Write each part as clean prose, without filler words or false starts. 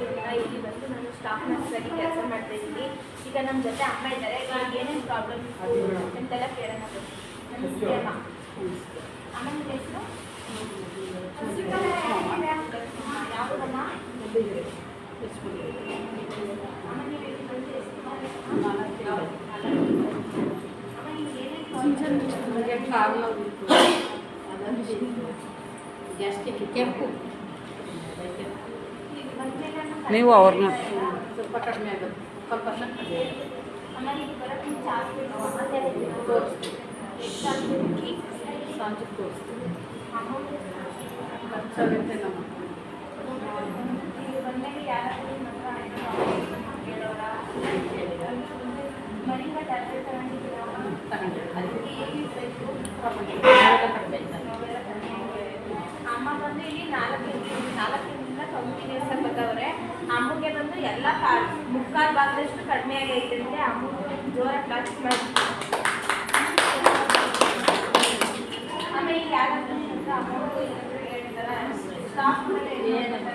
ವರ್ಷದಿಂದ ಇಲ್ಲಿ ಬಂದು ನಾನು ಸ್ಟಾಫ್ ನರ್ಸಾಗಿ ಕೆಲಸ ಮಾಡ್ತಾ ಇದ್ದೀನಿ. ಈಗ ನಮ್ಮ ಜೊತೆ ಅಮ್ಮ ಇದ್ದಾರೆ. ಏನೇನು ಪ್ರಾಬ್ಲಮ್ ಅಂತೆಲ್ಲ ಕೇಳೋಣ. ನಮಸ್ತೆ ಅಮ್ಮ. ಅಮ್ಮ ನಿಮ್ಮ ಹೆಸರು? ಯಾವುದಮ್ಮ? ಅಮ್ಮ ನೀವು ನೀವು ಅವ್ರನ್ನ ಸ್ವಲ್ಪ ಕಡಿಮೆ ಆಗುತ್ತೆ, ಸ್ವಲ್ಪ ಕಡಿಮೆ ತೋರಿಸ್ತೀವಿ, ಸಂಜೆ ತೋರಿಸ್ತೀವಿ. ಖರ್ಚಾಗುತ್ತೆ ನಮ್ಮ ಅಮ್ಮ ಬಂದು ಇಲ್ಲಿ 4 ದಿನದಿಂದ ಕಂಟಿನ್ಯೂಸ್ ಆಗಿ ಬರ್ತಾವ್ರೆ. ಅಮ್ಮಗೆ ಬಂದು ಎಲ್ಲ ಮುಕ್ಕಾಲು ಭಾಗದಷ್ಟು ಕಡಿಮೆ ಆಗೈತೆ ಅಂತೆ. ಅಮ್ಮಗೆ ಜೋರ ಕ್ಲಾಸ್ ಮಾಡಿ ಆಮೇಲೆ ಈಗ ಯಾರಾದ್ರೂ ಅಮ್ಮಗೂ ಹೇಳ್ತಾರ ಸ್ಟಾಫ್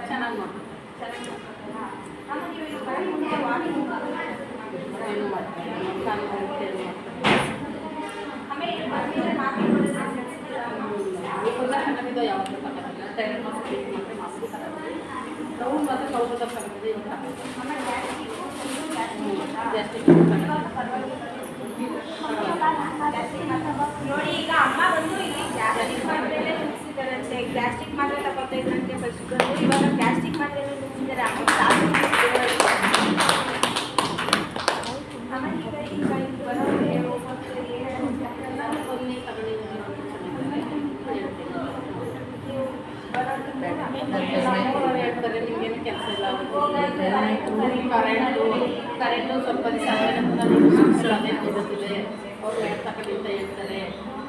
ಚೆನ್ನಾಗಿ ಮಾಡಿ ಆಮೇಲೆ ಮುಂದೆ ವಾಕಿಂಗ್ ಆಮೇಲೆ ಯಾವುದು ತಗೊಂಡು ಮಾಸ್ಕ್ ರೌಂಡ್ ಮತ್ತು ಸೌಲಭ್ಯ ತಗೊಂಡಿದೆ ನೋಡಿ. ಈಗ ಅಮ್ಮ ಬಂದು ಇಲ್ಲಿ ಗ್ಯಾಸ್ಟ್ರಿಕ್ ಮಾತ್ರೆಯಲ್ಲೇ ನುಗ್ಸಿದಾರಂತೆ. ಗ್ಯಾಸ್ಟ್ರಿಕ್ ಮಾತ್ರೆ ತಗೋತಾ ಇದ್ರಂತೆ ಫಸ್ಟ್ ಬಂದು. ಇವಾಗ ಗ್ಯಾಸ್ಟ್ರಿಕ್ ಮಾತ್ರೆಯಲ್ಲೇ ನುಗ್ಸಿದ್ದಾರೆ. ಅಮ್ಮ ಈಗ ಇಲ್ಲಿ ಬರೋರಿಗೆ ಹೇಳ್ತಾರೆ ನಿಮಗೇನು ಕೆಲಸ ಇಲ್ಲ, ಕರೆಂಟು ಸ್ವಲ್ಪ ದಿವಸ ಅದೇ ಇರುತ್ತದೆ. ಅವ್ರು ಮ್ಯಾಟ್ ತಗೊಂಡು ಅಂತ ಹೇಳ್ತಾರೆ.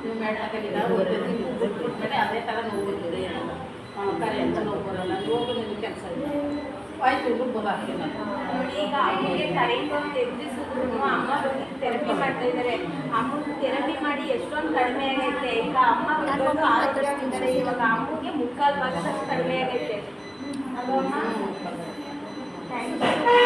ನೀವು ಮ್ಯಾಟ್ ತಗೊಂಡಿಲ್ಲ ಓದ್ತಾರೆ, ಅದೇ ಥರ ನೋವು ಬರ್ತದೆ. ಕರೆಂಟ್ ನೋವು ಬರೋಲ್ಲ, ಹೋಗಿ ನಿಮಗೆ ಕೆಲಸ ಇಲ್ಲ ಆಯ್ತು ಬರೋಕ್ಕಿಲ್ಲ. ನೋಡಿ ಈಗ ಅಮ್ಮಗೆ ಕರೆಂಟ್ ಒಂದು ಎದುರಿಸಿದ್ರು ಅಮ್ಮ ಬಂದು ಥೆರಪಿ ಮಾಡ್ತಾ ಇದ್ದಾರೆ. ಅಮ್ಮಗೆ ಥೆರಪಿ ಮಾಡಿ ಎಷ್ಟೊಂದು ಕಡಿಮೆ ಆಗೈತೆ. ಈಗ ಅಮ್ಮ ಬಂದು ಆರೋಗ್ಯವಾಗಿದ್ದಾರೆ. ಇವಾಗ ಅಮ್ಮಗೆ ಮುಕ್ಕಾಲು ಭಾಗದಷ್ಟು ಕಡಿಮೆ ಆಗೈತೆ. ಅದು ಅಮ್ಮ ಥ್ಯಾಂಕ್ ಯು.